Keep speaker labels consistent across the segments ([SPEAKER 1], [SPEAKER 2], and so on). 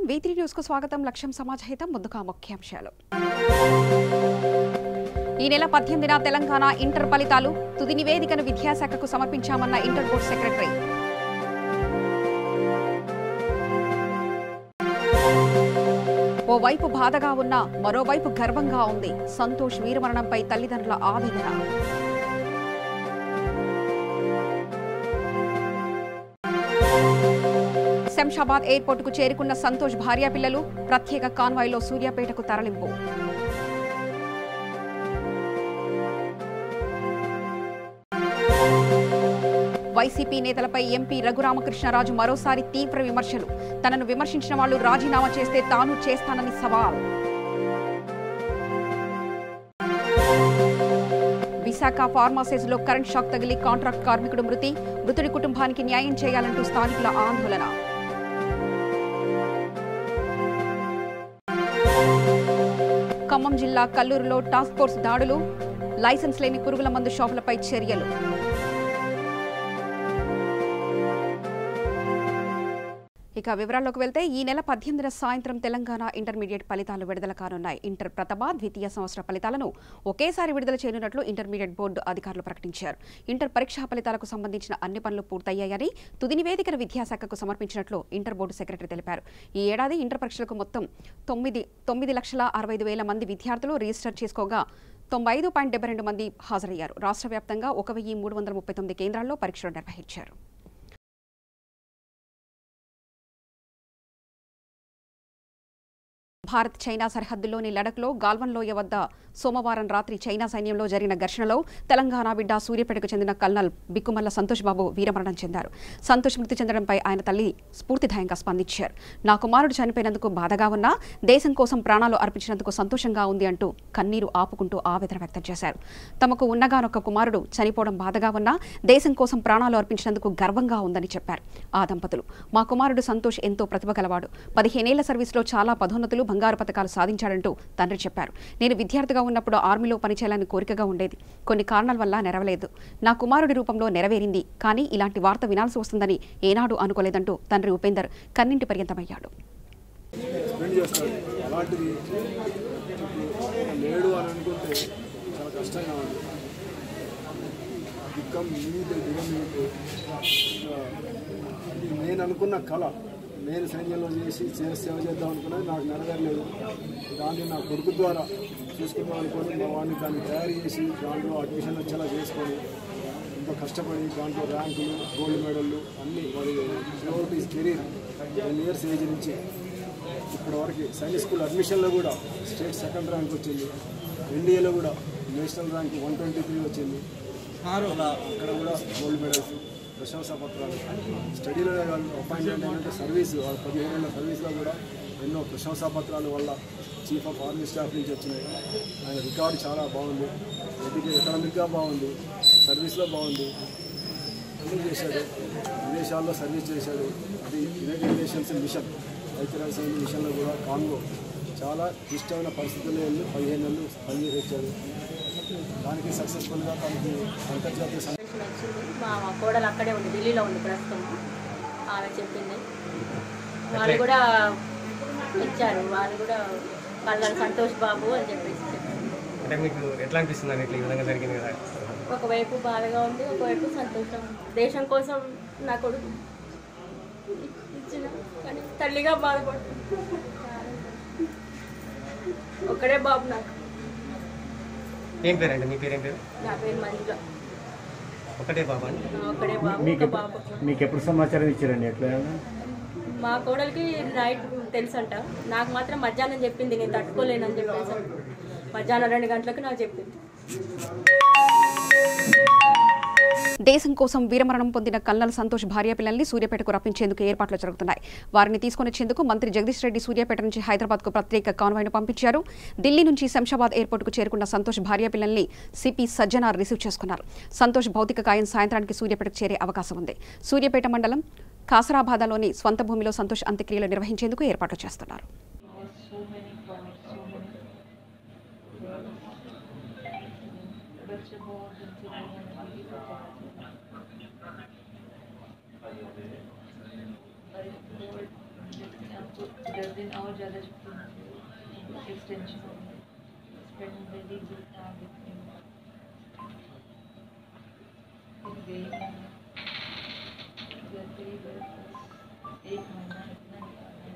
[SPEAKER 1] నమస్కారం V3 news కు స్వాగతం. లక్ష్యం సమాజహితం. ముందుగా ముఖ్యాంశాలు. ఈ నెల 18న తెలంగాణ ఇంటర్ ఫలితాలు తుది నివేదికను విద్యాశాఖకు సమర్పించామన్న ఇంటర్ బోర్డు సెక్రటరీ. ఓవైపు బాధగా ఉన్న మరోవైపు గర్వంగా ఉంది. సంతోష్ వీరమరణంపై తల్లిదండ్రుల ఆవేదన. శంషాబాద్ ఎయిర్పోర్టుకు చేరుకున్న సంతోష్ భార్యా పిల్లలు ప్రత్యేక కాన్వాయ్లో సూర్యాపేటకు తరలింపు. వైసీపీ నేతలపై ఎంపీ రఘురామకృష్ణరాజు మరోసారి తీవ్ర విమర్శలు. తనను విమర్శించిన వాళ్లు రాజీనామా చేస్తే తాను చేస్తానని సవాల్. విశాఖ ఫార్మాసిస్లో కరెంట్ షాక్ తగిలి కాంట్రాక్ట్ కార్మికుడు మృతుడి కుటుంబానికి న్యాయం చేయాలంటూ స్థానికుల ఆందోళన. ఖమ్మం జిల్లా కల్లూరులో టాస్క్ ఫోర్స్ దాడులు. లైసెన్స్ లేని పురుగుల మందు షాపులపై చర్యలు. ఇక వివరాల్లోకి వెళ్తే ఈ నెల 18న సాయంత్రం తెలంగాణ ఇంటర్మీడియట్ ఫలితాలు విడుదల కానున్నాయి. ఇంటర్ ప్రథమ ద్వితీయ సంవత్సర ఫలితాలను ఒకేసారి విడుదల చేయనున్నట్లు ఇంటర్మీడియట్ బోర్డు అధికారులు ప్రకటించారు. ఇంటర్ పరీక్షా ఫలితాలకు సంబంధించిన అన్ని పనులు పూర్తయ్యాయని తుది నివేదికను విద్యాశాఖకు సమర్పించినట్లు ఇంటర్ బోర్డు సెక్రటరీ తెలిపారు. ఈ ఏడాది ఇంటర్ పరీక్షలకు మొత్తం 9,65,000 మంది విద్యార్థులు రిజిస్టర్ చేసుకోగా 95.72 మంది హాజరయ్యారు. రాష్ట్ర వ్యాప్తంగా 1,339 కేంద్రాల్లో పరీక్షలు నిర్వహించారు. భారత్ చైనా సరిహద్దుల్లోని లడఖ్లో గాల్వన్ లోయ వద్ద సోమవారం రాత్రి చైనా సైన్యంలో జరిగిన ఘర్షణలో తెలంగాణ బిడ్డ సూర్యాపేటకు చెందిన కల్నల్ బిక్కుమల్ల సంతోష్ బాబు వీరమరణం చెందారు. సంతోష్ మృతి చెందడంపై ఆయన తల్లి స్ఫూర్తిదాయంగా స్పందించారు. నా కుమారుడు చనిపోయినందుకు బాధగా ఉన్నా దేశం కోసం ప్రాణాలు అర్పించినందుకు సంతోషంగా ఉంది అంటూ కన్నీరు ఆపుకుంటూ ఆవేదన వ్యక్తం చేశారు. తమకు ఉన్నగానొక్క కుమారుడు చనిపోవడం బాధగా ఉన్నా దేశం కోసం ప్రాణాలు అర్పించినందుకు గర్వంగా ఉందని చెప్పారు. ఆ దంపతులు, మా కుమారుడు సంతోష్ ఎంతో ప్రతిభ గలవాడు. 15 ఏళ్ల సర్వీస్లో చాలా పదోన్నతులు, బంగారు పథకాలు సాధించాడంటూ తండ్రి చెప్పారు. నేను విద్యార్థిగా ఉన్నప్పుడు ఆర్మీలో పనిచేయాలని కోరికగా ఉండేది. కొన్ని కారణాల వల్ల నెరవేరలేదు. నా కుమారుడి రూపంలో నెరవేరింది. కానీ ఇలాంటి వార్త వినాల్సి వస్తుందని ఏనాడు అనుకోలేదంటూ తండ్రి ఉపేందర్ కన్నింటి పర్యంతమయ్యాడు.
[SPEAKER 2] నేను అనుకున్న కళ, నేను సైన్యంలో చేసి సేవ చేద్దాం అనుకున్నది నాకు నెరవేరలేదు. దాన్ని నా కొడుకు ద్వారా చూసుకుందాం అనుకొని మా వాడిని దాన్ని తయారు చేసి దాంట్లో అడ్మిషన్ వచ్చేలా చేసుకొని ఎంతో కష్టపడి దాంట్లో ర్యాంకులు, గోల్డ్ మెడళ్ళు అన్నీ వాడి throughout his career 10 years age నుంచి ఇప్పటి వరకు సైనిక్ స్కూల్ అడ్మిషన్లో కూడా స్టేట్ 2nd ర్యాంక్ వచ్చింది. ఎన్డీఏలో కూడా నేషనల్ ర్యాంక్ 123 వచ్చింది. అక్కడ కూడా గోల్డ్ మెడల్స్, ప్రశంసా పత్రాలు. స్టడీలో అపాయింట్మెంట్ ఏంటంటే సర్వీసు 15 ఏళ్ల సర్వీస్లో కూడా ఎన్నో ప్రశంసా పత్రాల వల్ల చీఫ్ ఆఫ్ ఆర్మీ స్టాఫ్ నుంచి వచ్చినాయి. ఆయన రికార్డు చాలా బాగుంది. ఎకనామిక్గా బాగుంది, సర్వీస్లో బాగుంది. అన్నీ చేశాడు. విదేశాల్లో సర్వీస్ చేశాడు. అది యునైటెడ్ నేషన్స్ మిషన్, ఐక్యరాజ్య సమితి మిషన్లో కూడా కాంగో చాలా క్లిష్టమైన పరిస్థితుల్లో వెళ్ళి 15 ఏళ్ళు పనిచేశాడు. దానికి సక్సెస్ఫుల్గా తనకి అంతర్జాతీయ
[SPEAKER 3] వచ్చింది. మా కోడలు అక్కడే ఉంది, ఢిల్లీలో ఉంది ప్రస్తుతం. ఆమె చెప్పింది. వాళ్ళు కూడా ఇచ్చారు. వాళ్ళు కూడా కల్నల్ సంతోష్ బాబు అని చెప్పేసి
[SPEAKER 4] అంటే మీకు ఎట్లా అనిపిస్తుంది ఇట్లా ఈ విధంగా జరిగింది కదా?
[SPEAKER 3] ఒకవైపు బాధగా ఉంది, ఒకవైపు సంతోషం. దేశం కోసం నా కొడుకు ఇచ్చిన, కానీ తల్లిగా బాధపడుతుంది. ఒక్కడే బాబు నాకు.
[SPEAKER 4] ఏం పేరండి మీ పేరేం పేరు?
[SPEAKER 3] నా పేరు మంజుల.
[SPEAKER 4] ఒకటే బాబా అండి?
[SPEAKER 3] ఒక్కడే బాబు. బాబు
[SPEAKER 5] మీకు ఎప్పుడు సమాచారం ఇచ్చారండి? ఎట్లా
[SPEAKER 3] మా కోడలికి నైట్ తెలుసంట, నాకు మాత్రం మధ్యాహ్నం చెప్పింది. నేను తట్టుకోలేనని చెప్పేసి మధ్యాహ్నం 2 గంటలకు నాకు చెప్పింది.
[SPEAKER 1] దేశం కోసం వీరమరణం పొందిన కల్నల్ సంతోష్ భార్య పిల్లల్ని సూర్యాపేటకు రప్పించేందుకు ఏర్పాట్లు జరుగుతున్నాయి. వారిని తీసుకొచ్చేందుకు మంత్రి జగదీష్ రెడ్డి సూర్యాపేట నుంచి హైదరాబాద్కు ప్రత్యేక కాన్వాయ్ను పంపించారు. ఢిల్లీ నుంచి శంషాబాద్ ఎయిర్పోర్టుకు చేరుకున్న సంతోష్ భార్య పిల్లల్ని సిపి సజ్జనార్ రిసీవ్ చేసుకున్నారు. సంతోష్ భౌతిక కాయం సాయంత్రానికి సూర్యాపేటకు చేరే అవకాశం ఉంది. సూర్యాపేట మండలం కాసరాబాదలోని స్వంత భూమిలో సంతోష్ అంత్యక్రియలు నిర్వహించేందుకు ఏర్పాట్లు చేస్తున్నారు.
[SPEAKER 6] 10 दिन और ज़्यादा छुट्टी एक्सटेंशन होगी. Spend very good time with him. गई एक महीना इतना निकाला है.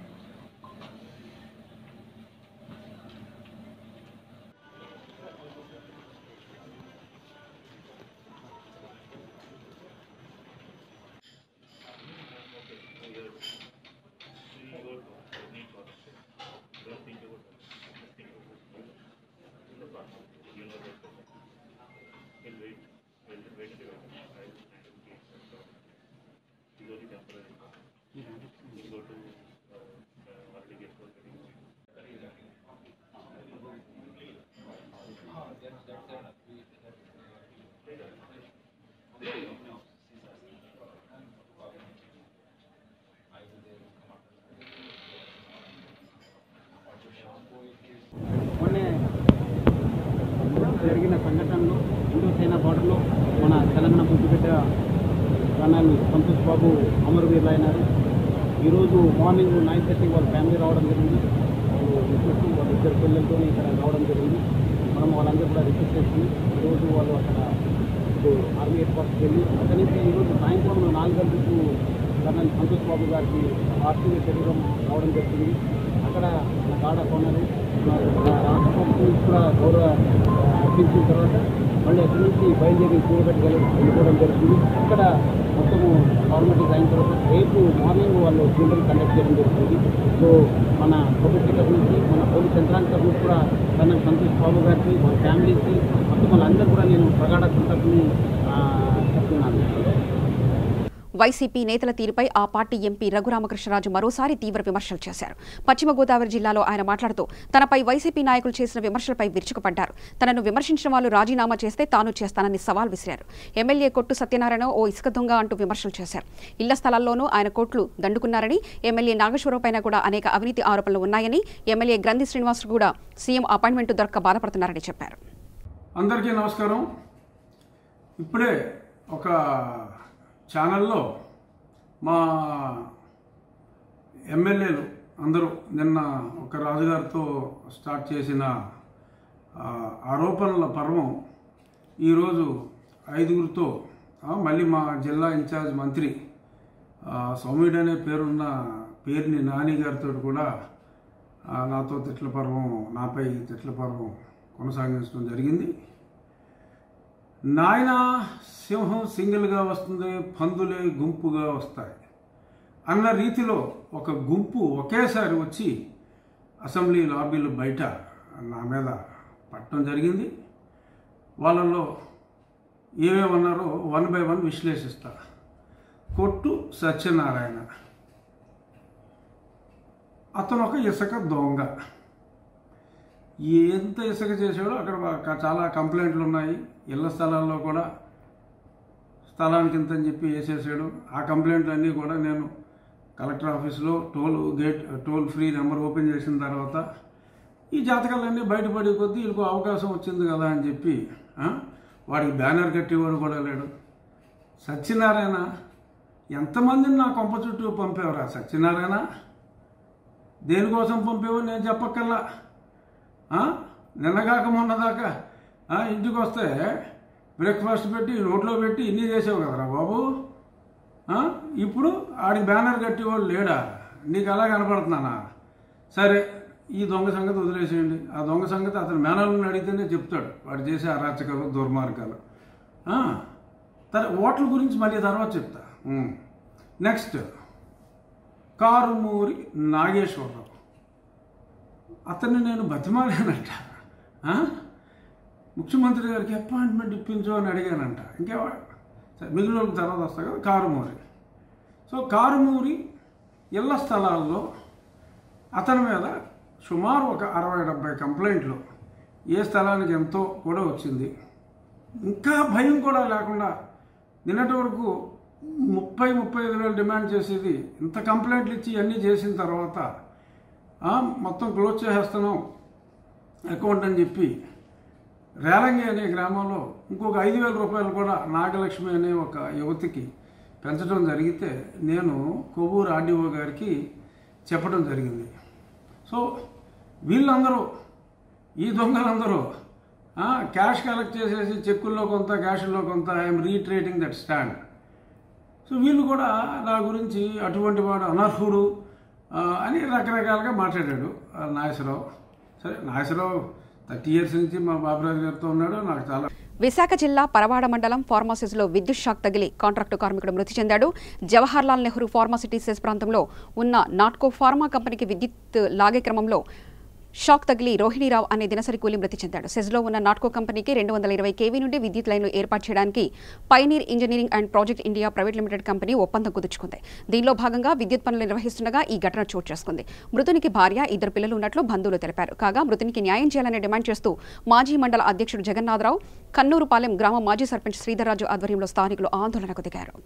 [SPEAKER 7] మొన్నే జరిగిన సంఘటనలో ఇండో చైనా బార్డర్లో మన తెలంగాణ పుట్టుబిడ్డ కర్నల్ సంతోష్ బాబు అమరవీరులు అయినారు. ఈరోజు మార్నింగ్ 9:30 వాళ్ళ ఫ్యామిలీ రావడం జరిగింది. వాళ్ళు రిక్వెస్ట్ వాళ్ళ ఇద్దరు పిల్లలతో ఇక్కడ రావడం జరిగింది. మనం వాళ్ళందరూ కూడా రిక్వెస్ట్ చేసింది. ఈరోజు వాళ్ళు అక్కడ ఆర్మీ హెడ్ క్వార్టర్కి వెళ్ళి అక్కడి నుంచి ఈరోజు సాయంత్రం 4 గంటలకు కర్నల్ సంతోష్ బాబు గారికి ఆర్టీవీ శరీరం రావడం జరిగింది. అక్కడ మన గాఢ కొనలు రాష్ట్ర ప్రభుత్వం కూడా గౌరవ అర్పించిన తర్వాత మళ్ళీ అక్కడి నుంచి బయలుదేరి కూడబెట్టి వెళ్ళిపోవడం జరుగుతుంది. అక్కడ మొత్తము ఫార్మాలిటీస్ అయిన తర్వాత రేపు మార్నింగ్ వాళ్ళు ఫ్యూనరల్ కండక్ట్ చేయడం జరుగుతుంది. సో మన ప్రభుత్వ తరఫు నుంచి మన పోలీస్ యంత్రాంగ తరఫు నుంచి కూడా కర్నల్ సంతోష్ బాబు గారికి వాళ్ళ ఫ్యామిలీకి మొత్తం వాళ్ళందరూ కూడా నేను ప్రగాఢ కృతజ్ఞతని చెప్తున్నాను.
[SPEAKER 1] వైసీపీ నేతల తీరుపై ఆ పార్టీ ఎంపీ రఘురామకృష్ణరాజు మరోసారి తీవ్ర విమర్శలు చేశారు. పశ్చిమ గోదావరి జిల్లాలో ఆయన మాట్లాడుతూ తనపై వైసీపీ నాయకులు చేసిన విమర్శలపై విరుచుకుపడ్డారు. తనను విమర్శించిన వాళ్ళు రాజీనామా చేస్తే తాను చేస్తానని సవాల్ విసిరారు. ఎమ్మెల్యే కొట్టు సత్యనారాయణ ఓ ఇసుక దొంగ అంటూ విమర్శలు చేశారు. ఇళ్ల స్థలాల్లోనూ ఆయన కోట్లు దండుకున్నారని, ఎమ్మెల్యే నాగేశ్వరరావు పైన కూడా అనేక అవినీతి ఆరోపణలు ఉన్నాయని, ఎమ్మెల్యే గ్రంథి శ్రీనివాస్ కూడా సీఎం అపాయింట్మెంట్ దొరక్క బాధపడుతున్నారని చెప్పారు.
[SPEAKER 8] అందరికీ నమస్కారం. ఇప్పుడే ఒక ఛానల్లో మా ఎమ్మెల్యేలు అందరూ నిన్న ఒక రాజుగారితో స్టార్ట్ చేసిన ఆరోపణల పర్వం ఈరోజు 5గురితో మళ్ళీ మా జిల్లా ఇన్ఛార్జ్ మంత్రి సౌమ్యుడు అనే పేరుని నాని గారితో కూడా నాతో తిట్ల పర్వం, నాపై తిట్ల పర్వం కొనసాగించడం జరిగింది. నాయన సింహం సింగిల్గా వస్తుంది, పందులే గుంపుగా వస్తాయి అన్న రీతిలో ఒక గుంపు ఒకేసారి వచ్చి అసెంబ్లీ లాబీలు బయట నా మీద పట్టడం జరిగింది. వాళ్ళలో ఏమేమన్నారో 1 by 1 విశ్లేషిస్తా. కొట్టు సత్యనారాయణ అతను ఒక ఇసుక దొంగ. ఎంత ఇసుక చేసాడో అక్కడ చాలా కంప్లైంట్లు ఉన్నాయి. ఇళ్ల స్థలాల్లో కూడా స్థలానికి ఇంతని చెప్పి వేసేసాడు. ఆ కంప్లైంట్లన్నీ కూడా నేను కలెక్టర్ ఆఫీస్లో టోల్ ఫ్రీ నెంబర్ ఓపెన్ చేసిన తర్వాత ఈ జాతకాలన్నీ బయటపడే కొద్దీ వీళ్ళకు అవకాశం వచ్చింది కదా అని చెప్పి వాడికి బ్యానర్ కట్టేవాడు కూడా లేడు. సత్యనారాయణ ఎంతమందిని నా కొంప చుట్టూ పంపేవరా సత్యనారాయణ? దేనికోసం పంపేవో నేను చెప్పక్కల్లా. నిన్నగాక మొన్నదాకా ఇంటికి వస్తే బ్రేక్ఫాస్ట్ పెట్టి నోట్లో పెట్టి ఇన్ని చేసావు కదరా బాబు. ఇప్పుడు ఆడికి బ్యానర్ కట్టేవాళ్ళు లేడా? నీకు అలా కనపడుతున్నానా? సరే, ఈ దొంగ సంగతి వదిలేసేయండి. ఆ దొంగ సంగతి అతను మేనల్ని అడిగితేనే చెప్తాడు వాడు చేసే అరాచకాలు, దుర్మార్గాలు. ఓట్ల గురించి మళ్ళీ తర్వాత చెప్తా. నెక్స్ట్ కారుమూరి నాగేశ్వరరావు. అతన్ని నేను బతిమాలేనంట. ముఖ్యమంత్రి గారికి అపాయింట్మెంట్ ఇప్పించు అని అడిగానంట. మిగిలిన వాళ్ళకి తర్వాత వస్తా కదా. కారుమూరి. సో కారుమూరి ఇళ్ల స్థలాల్లో అతని మీద సుమారు ఒక 60-70 కంప్లైంట్లు, ఏ స్థలానికి ఎంతో కూడా వచ్చింది. ఇంకా భయం కూడా లేకుండా నిన్నటి వరకు 30-35 వేలు డిమాండ్ చేసేది ఇంత కంప్లైంట్లు ఇచ్చి ఇవన్నీ చేసిన తర్వాత మొత్తం క్లోజ్ చేసేస్తున్నాం అకౌంట్ అని చెప్పి రేలంగి అనే గ్రామంలో ఇంకొక 5,000 రూపాయలు కూడా నాగలక్ష్మి అనే ఒక యువతికి పెంచడం జరిగితే నేను కొవ్వూరు ఆర్డీఓ గారికి చెప్పడం జరిగింది. సో వీళ్ళందరూ ఈ దొంగలందరూ క్యాష్ కలెక్ట్ చేసేసి చెక్కుల్లో కొంత క్యాష్లో కొంత I'm retreating that stand. So వీళ్ళు కూడా నా గురించి అటువంటి వాడు అనర్హుడు అని రకరకాలుగా మాట్లాడాడు నాగేశ్వరరావు. సరే, నాగేశ్వరరావు 30 years నుంచి మా బాబురాజు గారితో ఉన్నాడు. నాకు చాలా.
[SPEAKER 1] విశాఖ జిల్లా పరవాడ మండలం ఫార్మసీస్లో విద్యుత్ షాక్ తగిలి కాంట్రాక్టు కార్మికుడు మృతి చెందాడు. జవహర్లాల్ నెహ్రూ ఫార్మాసిటీ సెస్ ప్రాంతంలో ఉన్న నాట్కో ఫార్మా కంపెనీకి విద్యుత్ లాగే క్రమంలో షాక్ తగిలి రోహిణీరావు అనే దినసరి కూలి మృతి చెందాడు. సెజ్లో ఉన్న నాట్కో కంపెనీకి 220 kV నుండి విద్యుత్ లైన్లు ఏర్పాటు చేయడానికి pioneer engineering and project India private limited company ఒప్పందం కుదుర్చుకుంది. దీనిలో భాగంగా విద్యుత్ పనులు నిర్వహిస్తుండగా ఈ ఘటన చోటు చేసుకుంది. మృతునికి భార్య, 2 పిల్లలు ఉన్నట్లు బంధువులు తెలిపారు. కాగా మృతునికి న్యాయం చేయాలని డిమాండ్ చేస్తూ మాజీ మండల అధ్యక్షుడు జగన్నాథరావు, కన్నూరుపాలెం గ్రామ మాజీ సర్పంచ్ శ్రీధర్రాజు ఆధ్వర్యంలో స్థానికులు ఆందోళనకు దిగారు.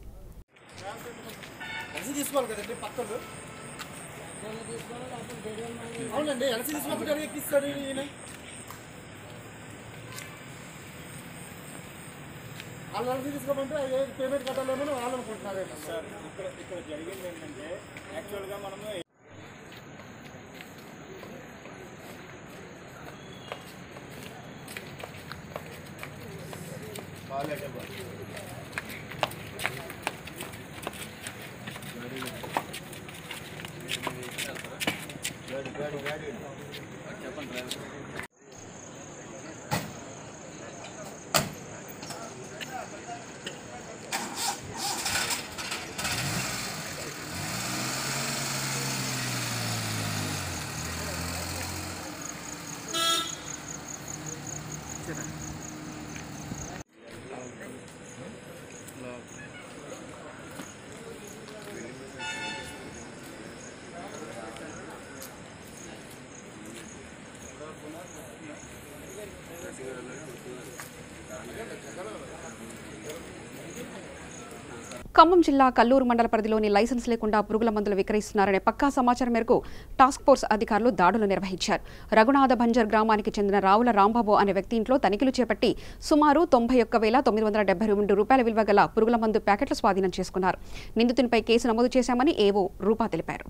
[SPEAKER 2] అవునండి, ఎలసి తీసుకున్నప్పుడు ఎక్కిస్తాడు ఈయన. వాళ్ళు ఎలసి తీసుకోమంటే పేమెంట్ కట్టాలేమని వాళ్ళు అనుకుంటున్నారు. సార్, ఇక్కడ జరిగింది ఏంటంటే యాక్చువల్గా మనము
[SPEAKER 1] ఖమ్మం జిల్లా కల్లూరు మండల పరిధిలోని లైసెన్స్ లేకుండా పురుగుల మందులు విక్రయిస్తున్నారనే పక్కా సమాచారం మేరకు టాస్క్ ఫోర్స్ అధికారులు దాడులు నిర్వహించారు. రఘునాథ బంజర్ గ్రామానికి చెందిన రావుల రాంబాబు అనే వ్యక్తి ఇంట్లో తనిఖీలు చేపట్టి సుమారు 91,972 రూపాయల విలువ గల పురుగుల మందు ప్యాకెట్లు స్వాధీనం చేసుకున్నారు. నిందితునిపై కేసు నమోదు చేశామని ఏవో రూపా తెలిపారు.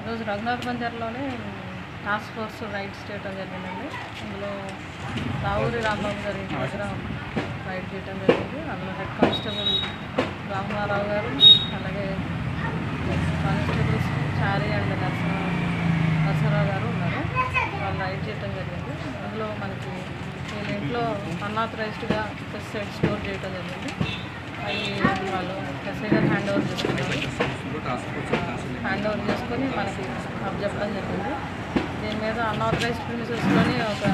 [SPEAKER 6] ఈరోజు రఘునాథ్ బంజర్లోనే టాస్క్ ఫోర్స్ రైడ్స్ చేయడం జరిగిందండి. అందులో రావూరి రాంబాబు గారి దగ్గర రైడ్ చేయడం జరిగింది. అందులో హెడ్ కానిస్టేబుల్ రామనారావు గారు, అలాగే కానిస్టేబుల్స్ చారి అండ్ నరసరావు గారు ఉన్నారు. వాళ్ళు రైడ్ చేయడం జరిగింది. అందులో మనకి వీళ్ళ ఇంట్లో అన్ఆథరైజ్డ్గా పెస్టిసైడ్ స్టోర్ చేయడం జరిగింది. అవి వాళ్ళు ఎస్ఐ గారు హ్యాండ్ ఓవర్ చేసుకున్నారు. హ్యాండ్ ఓవర్ చేసుకొని మనకి అప్ చెప్పడం జరిగింది. దీని మీద అన్ఆథరైజ్డ్ ప్రిమిసెస్లోని ఒక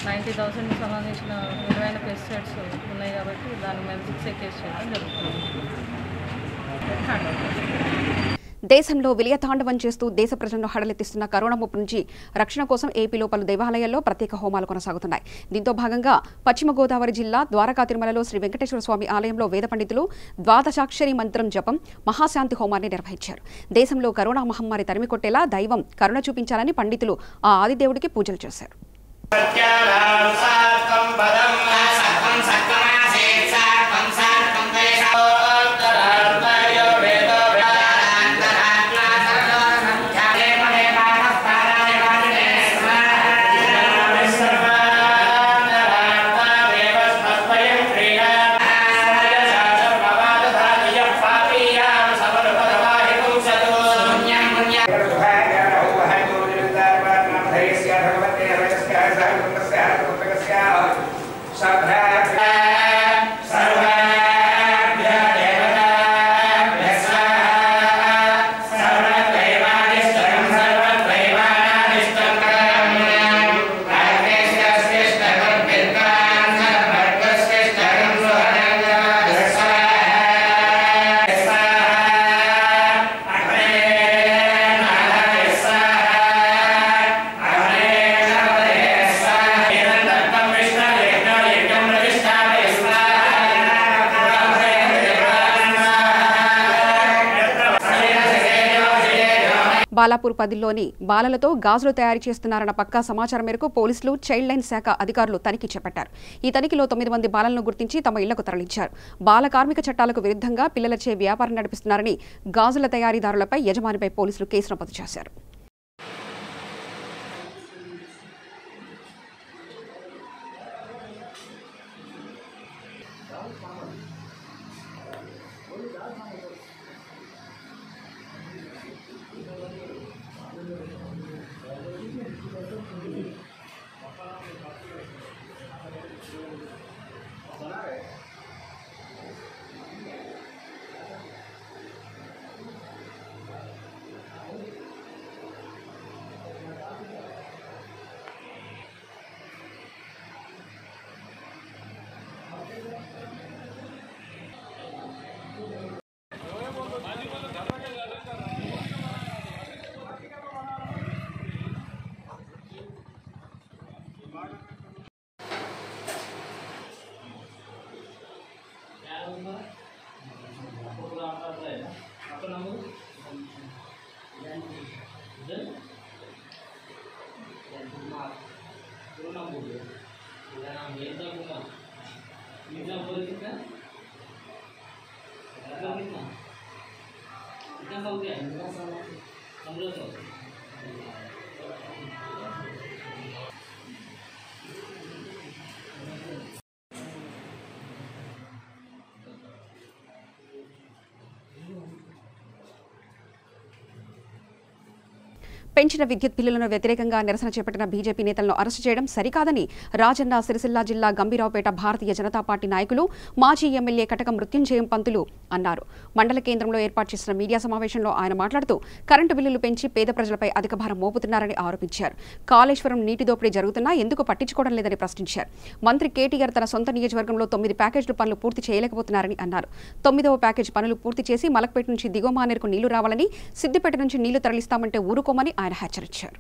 [SPEAKER 6] 90,000కి సంబంధించిన విలువైన పెస్టిసైడ్స్ ఉన్నాయి కాబట్టి దాని మీద 6 కేసు చేయడం జరుగుతుంది. Hand over.
[SPEAKER 1] దేశంలో విలయతాండవం చేస్తూ దేశ ప్రజలను హడలెత్తిస్తున్న కరోనా ముప్పు నుంచి రక్షణ కోసం ఏపీలో పలు దేవాలయాల్లో ప్రత్యేక హోమాలు కొనసాగుతున్నాయి. దీంతో భాగంగా పశ్చిమ గోదావరి జిల్లా ద్వారకా తిరుమలలో శ్రీ వెంకటేశ్వర స్వామి ఆలయంలో వేద పండితులు ద్వాదశాక్షరి మంత్రం జపం మహాశాంతి హోమాన్ని నిర్వహించారు. దేశంలో కరోనా మహమ్మారి తరిమికొట్టేలా దైవం కరుణ చూపించాలని పండితులు ఆ ఆదిదేవుడికి పూజలు చేశారు.
[SPEAKER 9] Sabha
[SPEAKER 1] బాలాపూర్ పదిలోని బాలలతో గాజులు తయారు చేస్తున్నారన్న పక్కా సమాచారం మేరకు పోలీసులు చైల్డ్ లైన్ శాఖ అధికారులు తనిఖీ చేపట్టారు. ఈ తనిఖీలో 9 మంది బాలలను గుర్తించి తమ ఇళ్లకు తరలించారు. బాల కార్మిక చట్టాలకు విరుద్ధంగా పిల్లలచే వ్యాపారం నడిపిస్తున్నారని గాజుల తయారీదారులపై యజమానిపై పోలీసులు కేసు నమోదు చేశారు. పెంచిన విద్యుత్ బిల్లులను వ్యతిరేకంగా నిరసన చేపట్టిన బీజేపీ నేతలను అరెస్టు చేయడం సరికాదని రాజన్న సిరిసిల్ల జిల్లా గంభీరావుపేట భారతీయ జనతా పార్టీ నాయకులు మాజీ ఎమ్మెల్యే కటక మృత్యుంజయం పంతులు అన్నారు. మండల కేంద్రంలో ఏర్పాటు చేసిన మీడియా సమావేశంలో ఆయన మాట్లాడుతూ కరెంటు బిల్లులు పెంచి పేద ప్రజలపై అధిక భారం మోపుతున్నారని ఆరోపించారు. కాళేశ్వరం నీటి దోపిడీ జరుగుతున్నా ఎందుకు పట్టించుకోవడం లేదని ప్రశ్నించారు. మంత్రి కేటీఆర్ తన సొంత నియోజకవర్గంలో 9 ప్యాకేజీల పనులు పూర్తి చేయలేకపోతున్నారని అన్నారు. 9వ ప్యాకేజీ పనులు పూర్తి చేసి మలక్పేట నుంచి దిగువ మానేరుకు నీళ్లు రావాలని, సిద్దిపేట నుంచి నీళ్లు తరలిస్తామంటే ఊరుకోమని ఆయన హెచ్చరించారు.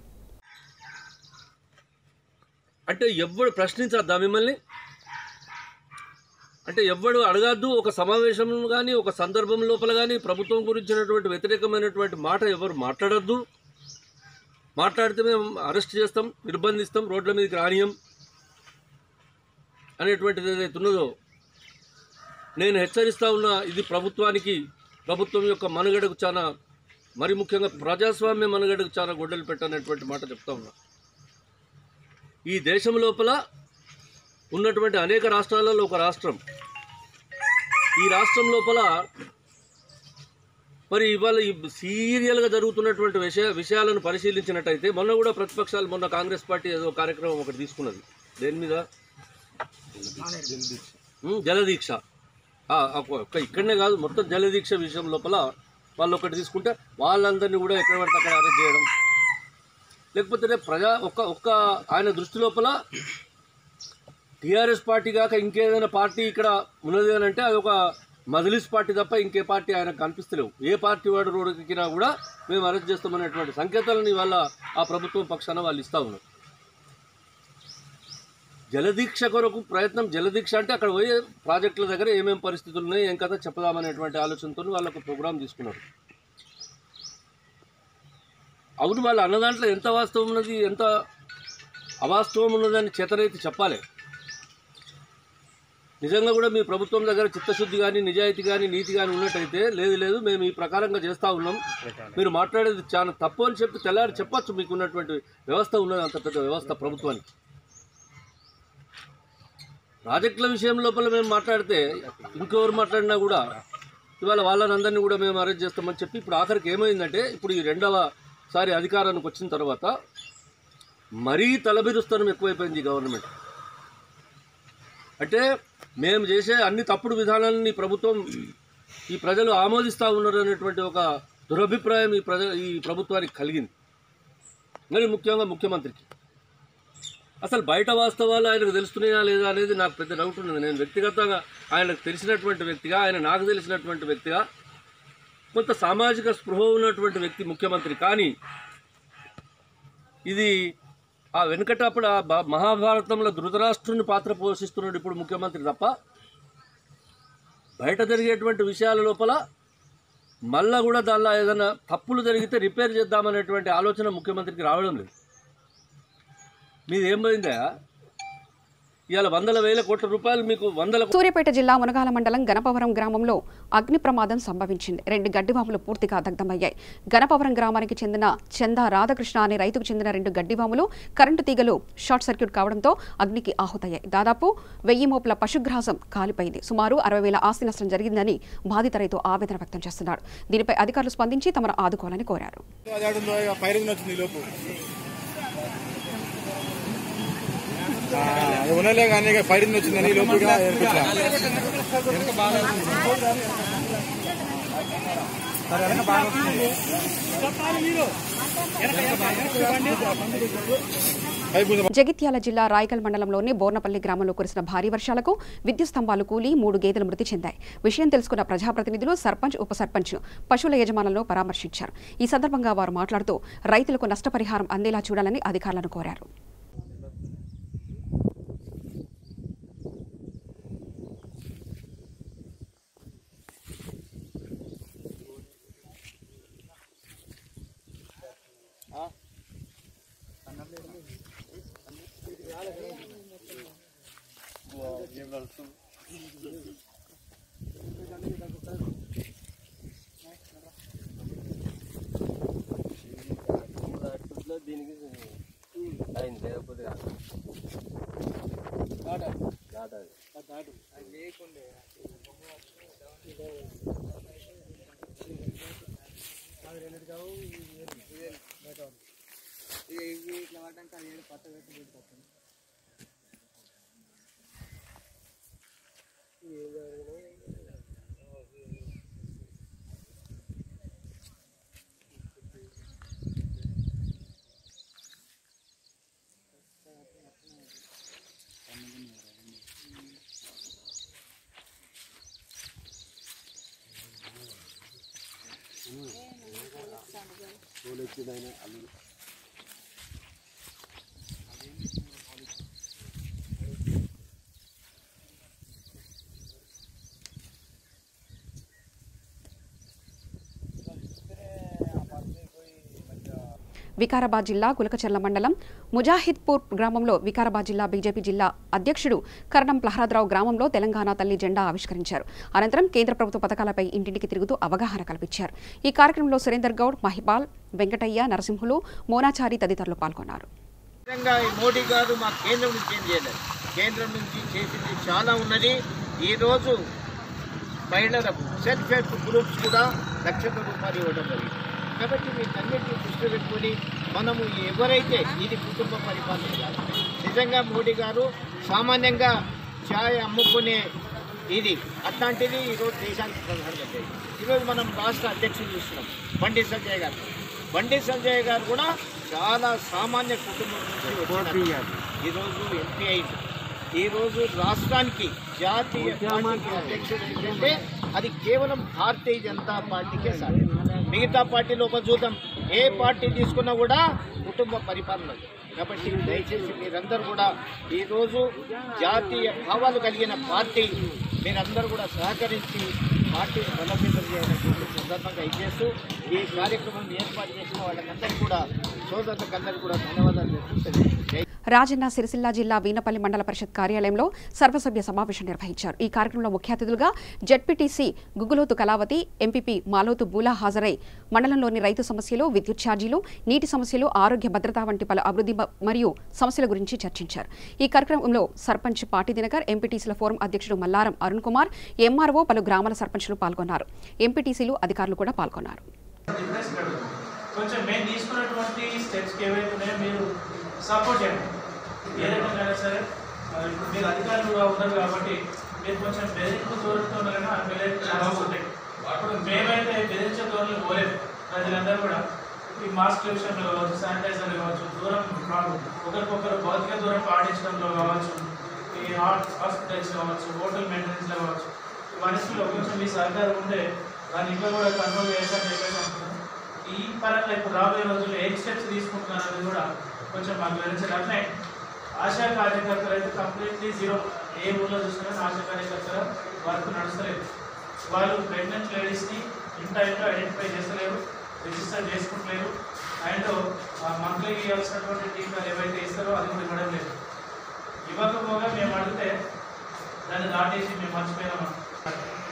[SPEAKER 9] అంటే ఎవ్వడు ప్రశ్నించద్దా మిమ్మల్ని? అంటే ఎవ్వడు అడగద్దు. ఒక సమావేశం కానీ ఒక సందర్భం లోపల కానీ ప్రభుత్వం గురించినటువంటి వ్యతిరేకమైనటువంటి మాట ఎవరు మాట్లాడద్దు. మాట్లాడితే మేము అరెస్ట్ చేస్తాం, నిర్బంధిస్తాం, రోడ్ల మీదకి రానియం అనేటువంటిది ఏదైతే ఉన్నదో నేను హెచ్చరిస్తూ ఉన్నా. ఇది ప్రభుత్వానికి, ప్రభుత్వం యొక్క మనుగడకు చాలా, మరి ముఖ్యంగా ప్రజాస్వామ్య మనుగడకు చాలా గొడ్డలు పెట్టనేటువంటి మాట చెప్తా ఉన్నా. ఈ దేశం లోపల ఉన్నటువంటి అనేక రాష్ట్రాలలో ఒక రాష్ట్రం, ఈ రాష్ట్రం లోపల మరి ఇవాళ ఈ సీరియల్గా జరుగుతున్నటువంటి విషయాలను పరిశీలించినట్టయితే మొన్న కూడా ప్రతిపక్షాలు, మొన్న కాంగ్రెస్ పార్టీ ఏదో కార్యక్రమం ఒకటి తీసుకున్నది. దేని మీద? జలదీక్ష. ఇక్కడనే కాదు, మొత్తం జలదీక్ష విషయం లోపల వాళ్ళు ఒకటి తీసుకుంటే వాళ్ళందరినీ కూడా ఎక్కడ పడితే అక్కడ అరెస్ట్ చేయడం, లేకపోతే ఒక్క ఆయన దృష్టి లోపల టీఆర్ఎస్ పార్టీ కాక ఇంకేదైనా పార్టీ ఇక్కడ ఉన్నది అని అంటే అది ఒక మజ్లిస్ పార్టీ తప్ప ఇంకే పార్టీ ఆయనకు కనిపిస్తలేవు. ఏ పార్టీ వాడు రోడ్డుకినా కూడా మేము అరెస్ట్ చేస్తామనేటువంటి సంకేతాలను ఇవాళ ఆ ప్రభుత్వం పక్షాన వాళ్ళు ఇస్తూ ఉన్నారు. జలదీక్ష కొరకు ప్రయత్నం, జలదీక్ష అంటే అక్కడ పోయే ప్రాజెక్టుల దగ్గర ఏమేమి పరిస్థితులు ఉన్నాయి, ఏం కథ చెప్పదామనేటువంటి ఆలోచనతో వాళ్ళకు ప్రోగ్రాం తీసుకున్నారు. అవును, వాళ్ళు అన్న దాంట్లో ఎంత వాస్తవం ఉన్నది, ఎంత అవాస్తవం ఉన్నదని చేతనైతే చెప్పాలి. నిజంగా కూడా మీ ప్రభుత్వం దగ్గర చిత్తశుద్ధి కానీ, నిజాయితీ కానీ, నీతి కానీ ఉన్నట్టయితే లేదు మేము ఈ ప్రకారంగా చేస్తూ ఉన్నాం, మీరు మాట్లాడేది చాలా తప్పు అని చెప్పి తెల్లారి చెప్పచ్చు. మీకు ఉన్నటువంటి వ్యవస్థ ఉన్నది, అంత పెద్ద వ్యవస్థ ప్రభుత్వానికి. ప్రాజెక్టుల విషయం లోపల మేము మాట్లాడితే ఇంకెవరు మాట్లాడినా కూడా ఇవాళ వాళ్ళని అందరినీ కూడా మేము అరెస్ట్ చేస్తామని చెప్పి ఇప్పుడు ఆఖరికి ఏమైందంటే, ఇప్పుడు ఈ రెండవసారి అధికారానికి వచ్చిన తర్వాత మరీ తలబిరుస్తనం ఎక్కువైపోయింది ఈ గవర్నమెంట్. అంటే మేము చేసే అన్ని తప్పుడు విధానాలని ప్రభుత్వం, ఈ ప్రజలు ఆమోదిస్తూ ఉన్నారు అనేటువంటి ఒక దురభిప్రాయం ఈ ప్రభుత్వానికి కలిగింది. మరి ముఖ్యంగా ముఖ్యమంత్రికి అసలు బయట వాస్తవాలు ఆయనకు తెలుస్తున్నాయా లేదా అనేది నాకు పెద్ద డౌట్ ఉన్నది. నేను వ్యక్తిగతంగా ఆయనకు తెలిసినటువంటి వ్యక్తిగా, ఆయన నాకు తెలిసినటువంటి వ్యక్తిగా, కొంత సామాజిక స్పృహ ఉన్నటువంటి వ్యక్తి ముఖ్యమంత్రి. కానీ ఇది ఆ వెనుకటప్పుడు ఆ మహాభారతంలో ధృతరాష్ట్రుని పాత్ర పోషిస్తున్నాడు ఇప్పుడు ముఖ్యమంత్రి తప్ప, బయట జరిగేటువంటి విషయాల లోపల మళ్ళా కూడా దానిలో ఏదైనా తప్పులు జరిగితే రిపేర్ చేద్దామనేటువంటి ఆలోచన ముఖ్యమంత్రికి రావడం లేదు. మీది ఏం పోయిందా? ఇవాళ 100,000 కోట్ల రూపాయలు మీకు
[SPEAKER 1] సూర్యాపేట జిల్లా మునగాల మండలం గణపవరం గ్రామంలో అగ్ని ప్రమాదం సంభవించింది. 2 గడ్డివాములు పూర్తిగా దగ్ధమయ్యాయి. గణపవరం గ్రామానికి చెందిన చందా రాధాకృష్ణ అనే రైతుకు చెందిన 2 గడ్డివాములు కరెంటు తీగలు షార్ట్ సర్క్యూట్ కావడంతో అగ్నికి ఆహుతయ్యాయి. దాదాపు 1000 మోపుల పశుగ్రాసం కాలిపోయింది. సుమారు 60,000 ఆస్తి నష్టం జరిగిందని బాధిత రైతు ఆవేదన వ్యక్తం చేస్తున్నాడు. దీనిపై అధికారులు స్పందించి తమను ఆదుకోవాలని కోరారు.
[SPEAKER 10] ఉండలే కానీ ఫైరింగ్ వచ్చిందని లోపుగా
[SPEAKER 1] జగిత్యాల జిల్లా రాయకల్ మండలంలోని బోర్నపల్లి గ్రామంలో కురిసిన భారీ వర్షాలకు విద్యుత్ స్తంభాలు కూలి 3 గేదెలు మృతి చెందాయి. విషయం తెలుసుకున్న ప్రజాప్రతినిధులు సర్పంచ్, ఉప సర్పంచ్ పశువుల యజమానులను పరామర్శించారు. ఈ సందర్భంగా వారు మాట్లాడుతూ రైతులకు నష్టపరిహారం అందేలా చూడాలని అధికారులను కోరారు. వికారాబాద్ జిల్లా కులకచర్ల మండలం ముజాహిద్పూర్ గ్రామంలో వికారాబాద్ జిల్లా బీజేపీ జిల్లా అధ్యక్షుడు కరణం ప్రహ్లాదరావు గ్రామంలో తెలంగాణ తల్లి జెండా ఆవిష్కరించారు. అనంతరం కేంద్ర ప్రభుత్వ పథకాలపై ఇంటింటికి తిరుగుతూ అవగాహన కల్పించారు. ఈ కార్యక్రమంలో సురేందర్ గౌడ్, మహిపాల్, వెంకటయ్య, నరసింహులు, మోనాచారి తదితరులు పాల్గొన్నారు.
[SPEAKER 11] మోడీ గారు మా కేంద్రం నుంచి ఏం చేయలేదు. కేంద్రం నుంచి చేసింది చాలా ఉన్నది. ఈరోజు మహిళలకు సెల్ఫ్ హెల్ప్ గ్రూప్స్ కూడా లక్షల రూపాయలు ఇవ్వడం జరిగింది. కాబట్టి వీటన్నిటిని దృష్టి పెట్టుకుని మనము ఎవరైతే ఇది కుటుంబ పరిపాలన కాదు, నిజంగా మోడీ గారు సామాన్యంగా ఛాయ్ అమ్ముకునే ఇది అట్లాంటిది ఈరోజు దేశానికి ప్రధానమంత్రి. ఈరోజు మనం రాష్ట్ర అధ్యక్షులు చూస్తున్నాం బండి సంజయ్ గారు. బండి సంజయ్ గారు కూడా చాలా సామాన్య కుటుంబం నుంచి ఈరోజు ఎంపీ అయింది. ఈరోజు రాష్ట్రానికి జాతీయ అధ్యక్షుడు ఏంటంటే అది కేవలం భారతీయ జనతా పార్టీకే సార్. మిగతా పార్టీలో ఒక చూద్దాం, ఏ పార్టీ తీసుకున్నా కూడా కుటుంబ పరిపాలన. కాబట్టి దయచేసి మీరందరూ కూడా ఈరోజు జాతీయ భావాలు కలిగిన పార్టీ మీరందరూ కూడా సహకరించి పార్టీని బలోపేతం చేయాలనేటువంటి సందర్భంగా ఇచ్చేస్తూ ఈ కార్యక్రమం ఏర్పాటు చేసిన వాళ్ళకందరికీ కూడా సోదరులకందరికీ కూడా ధన్యవాదాలు చెప్తూ
[SPEAKER 1] రాజన్న సిరిసిల్ల జిల్లా వీనపల్లి మండల పరిషత్ కార్యాలయంలో సర్వసభ్య సమావేశం నిర్వహించారు. ఈ కార్యక్రమంలో ముఖ్య అతిథులుగా జెడ్పీటీసీ గుగ్గులోతు కళావతి, ఎంపీపీ మాలోతు బూలా హాజరై మండలంలోని రైతు సమస్యలు, విద్యుత్ ఛార్జీలు, నీటి సమస్యలు, ఆరోగ్య భద్రత వంటి పలు అభివృద్ధి మరియు సమస్యల గురించి చర్చించారు. ఈ కార్యక్రమంలో సర్పంచ్ పాటి దినకర్, ఎంపీటీసీల ఫోరం అధ్యక్షుడు మల్లారం అరుణ్ కుమార్, ఎంఆర్ఓ, పలు గ్రామాల సర్పంచులు పాల్గొన్నారు. ఎంపీటీసీలు, అధికారులు కూడా పాల్గొన్నారు.
[SPEAKER 12] సపోర్ట్ చేయండి. ఏ రకంగా సరే ఇప్పుడు మీరు అధికారులుగా ఉన్నారు కాబట్టి మీరు కొంచెం బెదిరింపు ధోరణితో ఉన్నారని ఆ పిల్లలకి చాలా ఉంటాయి. అప్పుడు మేమైతే బెదిరించే ధోరణి పోలేదు. ప్రజలందరూ కూడా ఈ మాస్క్ విషయంలో కావచ్చు, శానిటైజర్లు కావచ్చు, దూరం ఒకరికొకరు భౌతిక దూరం పాటించడంలో కావచ్చు, ఈ హాస్పిటల్స్ కావచ్చు, హోటల్ మెయింటెనెన్స్లో కావచ్చు, మనుషుల్లో కొంచెం మీ సహకారం ఉంటే దాన్ని ఇంకా కూడా కన్ఫర్మ్ చేయాలని చెప్పేసి అనుకుంటున్నాం. ఈ పరంగా ఇప్పుడు రాబోయే రోజుల్లో ఏం స్టెప్స్ తీసుకుంటున్నారు అనేది కూడా కొంచెం మాకు వివరించాలి. అట్లే ఆశా కార్యకర్తలు అయితే కంప్లీట్లీ జీరో. ఏ ఊళ్ళో చూసినా ఆశా కార్యకర్తల వర్క్ నడుస్తలేదు. వాళ్ళు ప్రెగ్నెంట్ లేడీస్ని ఇన్ టైంలో ఐడెంటిఫై చేస్తలేరు, రిజిస్టర్ చేసుకుంటలేరు. అండ్ మంత్లీ ఇవ్వాల్సినటువంటి టీకాలు ఏవైతే ఇస్తారో అది కూడా ఇవ్వడం లేదు. ఇవ్వకపోగా మేము అడిగితే దాన్ని దాటేసి మేము మర్చిపోయాము.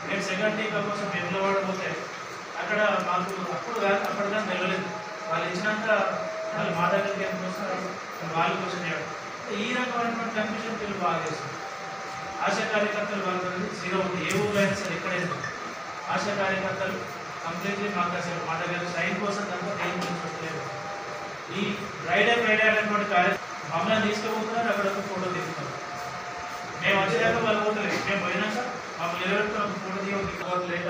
[SPEAKER 12] మేము సెకండ్ టీకా కోసం వెళ్లబడబోతే అక్కడ మాకు అప్పటిదాకా తెలియలేదు. వాళ్ళు ఇచ్చినాక వాళ్ళు మా దగ్గరికి ఎంత వస్తారు వాళ్ళు క్వశ్చన్ చేయడం. ఈ రకమైనటువంటి కన్ఫ్యూజన్ వీళ్ళు బాగా చేస్తారు. ఆశా కార్యకర్తలు వాళ్ళు జీరో ఉంది. ఏ ఊరైనా సరే ఎక్కడైనా ఆశా కార్యకర్తలు కంప్లీట్లీ మాకు అసలు మా దగ్గర సైన్ కోసం తప్ప దేని గురించి వస్తలేదు. ఈ ఫ్రైడే అనేటువంటి మమ్మల్ని తీసుకుపోతున్నారు, అక్కడ ఒక ఫోటో తీసుకున్నారు. మేము వచ్చేదాకా వాళ్ళు పోతలేదు. మేము పోయినాక మమ్మల్ని నిలబెట్టుకుని ఒక ఫోటో తీయకపోతే లేక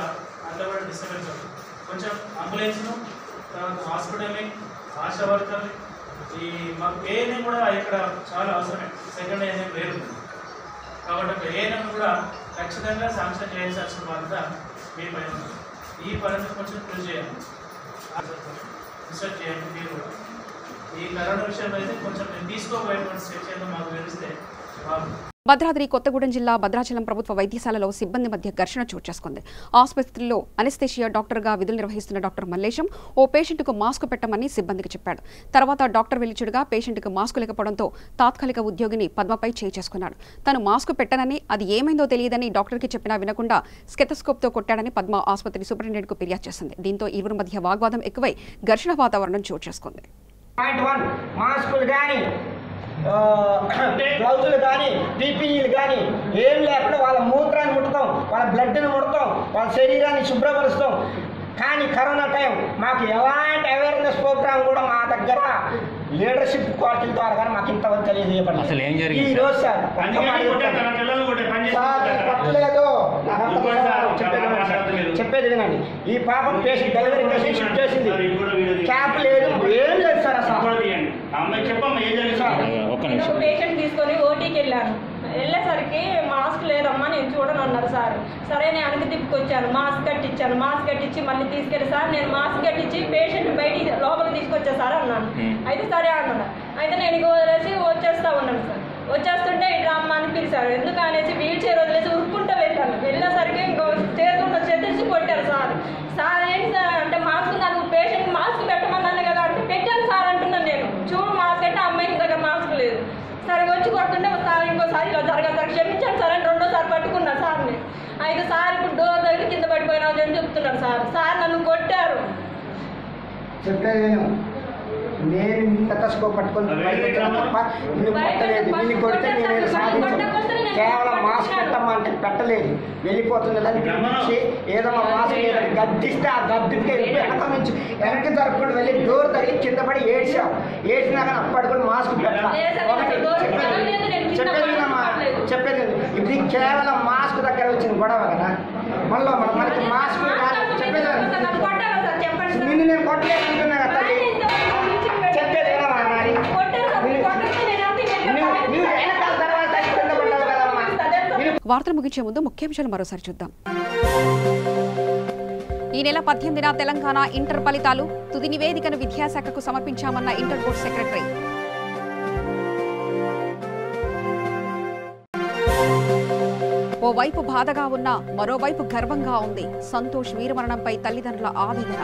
[SPEAKER 12] అంతా కూడా డిస్టర్బెన్స్ అవుతుంది. కొంచెం అంబులెన్స్ను, తర్వాత హాస్పిటల్ని, ఆశా వర్కర్ని, ఈ మాకు ఏఎన్ఎం కూడా ఇక్కడ చాలా అవసరమే. సెకండ్ ఏఎన్ఎం వేరు కాబట్టి ఏఎన్ఎం కూడా ఖచ్చితంగా శాంక్షన్ చేయాల్సిన బాధ్యత మీ పైన ఉంది. ఈ పనిని కొంచెం కృషి చేయాలి, రీసెర్చ్ చేయండి. మీరు కూడా ఈ కరోనా విషయం అయితే కొంచెం నేను తీసుకోబోయేటువంటి స్టెప్స్ ఏదో మాకు తెలిస్తే బాగుంది.
[SPEAKER 1] భద్రాద్రి కొత్తగూడెం జిల్లా భద్రాచలం ప్రభుత్వ వైద్యశాలలో సిబ్బంది మధ్య ఘర్షణ చోటు చేసుకుంది. ఆసుపత్రిలో అనెస్థేషియా డాక్టర్గా విధులు నిర్వహిస్తున్న డాక్టర్ మల్లేశం ఓ పేషెంట్కు మాస్క్ పెట్టమని సిబ్బందికి చెప్పాడు. తర్వాత డాక్టర్ వెళ్లిచుడుగా పేషెంట్కు మాస్క్ లేకపోవడంతో తాత్కాలిక ఉద్యోగిని పద్మపై చేయి చేసుకున్నాడు. తను మాస్క్ పెట్టనని, అది ఏమైందో తెలియదని డాక్టర్కి చెప్పినా వినకుండా స్కెతస్కోప్తో కొట్టాడని పద్మ ఆసుపత్రి సూపరింటెండెంట్కు ఫిర్యాదు చేసింది. దీంతో ఇరువురి మధ్య వాగ్వాదం ఎక్కువై ఘర్షణ వాతావరణం చోటు చేసుకుంది.
[SPEAKER 13] గ్లౌజులు కానీ పీపీఈలు కానీ ఏం లేకుండా వాళ్ళ మూత్రాన్ని ముడతాం, వాళ్ళ బ్లడ్ని ముడతాం, వాళ్ళ శరీరాన్ని శుభ్రపరుస్తాం. కానీ కరోనా టైం మాకు ఎలాంటి అవేర్నెస్ ప్రోగ్రామ్ కూడా మా దగ్గర లీడర్షిప్ క్వాలిటీ ద్వారా కానీ మాకు ఇంతవరకు తెలియజేయబడింది.
[SPEAKER 14] అసలు ఏం జరిగింది?
[SPEAKER 13] ఈ రోజు సార్ పట్టలేదు, చెప్పేది వినండి. ఈ పాపం పేషెంట్ డెలివరీ పేషెంట్ షిఫ్ట్ చేసింది, క్యాప్ లేదు, ఏం లేదు సార్. అసలు
[SPEAKER 15] పేషెంట్ తీసుకొని ఓటీకి వెళ్ళాను. వెళ్ళేసరికి మాస్క్ లేదమ్మా నేను చూడను అన్నారు సార్. సరే నేను వెనక్కి తిప్పుకొచ్చాను, మాస్క్ కట్టించాను. మాస్క్ కట్టించి మళ్ళీ తీసుకెళ్ళి సార్ నేను మాస్క్ కట్టించి పేషెంట్ బయటికి లోపలికి తీసుకొచ్చా సార్ అన్నాను. అయితే సరే అన్నాను. అయితే నేను ఇక వదిలేసి వచ్చేస్తా ఉన్నాను సార్. వచ్చేస్తుంటే ఇటు రమ్మ అని పిలిచారు. ఎందుకు అనేసి వీల్ చైర్ వదిలేసి ఉరుక్కుంటూ వెళ్ళాను. వెళ్ళేసరికి ఇంకో చేతులు చేసి కొట్టారు సార్. సార్ ఏంటి సార్ అంటే మాస్క్ నాకు పేషెంట్ మాస్క్ పెట్టమన్నాను కదా అంటే పెట్టాను సార్ అంటున్నాను నేను. చూడు మాస్క్ అంటే అమ్మాయికి దగ్గర మాస్క్ లేదు. సరే వచ్చి కొడుతుంటే సార్ ఇంకోసారి ఇలా జరగదు సార్ క్షమించాను సార్ అని రెండోసారి పట్టుకున్నాను సార్ని. అయితే సార్ ఇప్పుడు డోర్ దగ్గర కింద పడిపోయినావు అని చెప్తున్నాడు సార్. సార్ నన్ను కొట్టారు.
[SPEAKER 13] చెప్పేది నేను స్టెతస్కోప్ పట్టుకొని తప్ప నిన్ను కొట్టలేదు. నిన్ను కొడితే నేను సాధించాను. కేవలం మాస్క్ పెట్టమంటే పెట్టలేదు. వెళ్ళిపోతుంది పిలిపించి ఏదో మా మాస్క్ లేదని గద్దిస్తే ఆ గద్దుకే వెనక నుంచి వెనక్కి జరుపుకుంటూ వెళ్ళి డోర్ తగిలి కింద పడి ఏడ్చాం. ఏడ్చినా కానీ అప్పటి కూడా మాస్క్ పెట్టాలి. చెప్పేది ఇది కేవలం మాస్క్ దగ్గర వచ్చిన గొడవ కదా. మళ్ళీ మనకి మాస్క్ చెప్పేది నిన్ను నేను కొట్టలేదు అంటున్నా కదా.
[SPEAKER 1] వార్తలు ముగించే ముందు ముఖ్యాంశాలు మరోసారి చూద్దాం. ఈ నెల 18న తెలంగాణ ఇంటర్ ఫలితాలు. తుది నివేదికను విద్యాశాఖకు సమర్పించామన్న ఇంటర్ బోర్డు సెక్రటరీ. ఓవైపు బాధగా ఉన్నా మరోవైపు గర్వంగా ఉంది. సంతోష్ వీరమరణంపై తల్లిదండ్రుల ఆవేదన.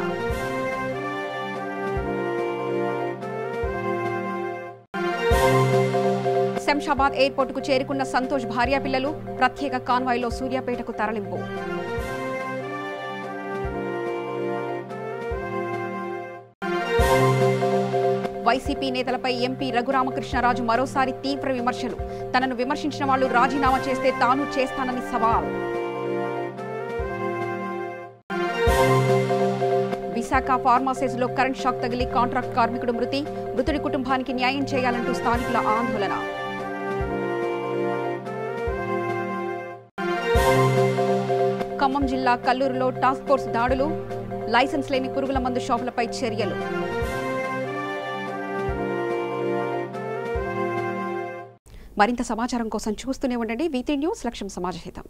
[SPEAKER 1] శంషాబాద్ ఎయిర్పోర్టుకు చేరుకున్న సంతోష్ భార్య పిల్లలు. ప్రత్యేక కాన్వాయ్లో సూర్యాపేటకు తరలింపు. వైసీపీ నేతలపై ఎంపీ రఘురామకృష్ణరాజు మరోసారి తీవ్ర విమర్శలు. తనను విమర్శించిన వాళ్లు రాజీనామా చేస్తే తాను చేస్తానని సవాల్. విశాఖ ఫార్మాసిస్లో కరెంట్ షాక్ తగిలి కాంట్రాక్ట్ కార్మికుడు మృతి. మృతుడి కుటుంబానికి న్యాయం చేయాలంటూ స్థానికుల ఆందోళన. ఖమ్మం జిల్లా కల్లూరులో టాస్క్ ఫోర్స్ దాడులు. లైసెన్స్ లేని పురుగుల మందు షాపులపై చర్యలు. మరింత సమాచారం కోసం చూస్తూనే ఉండండి. వీటీ న్యూస్. లక్ష్యం సమాజహితం.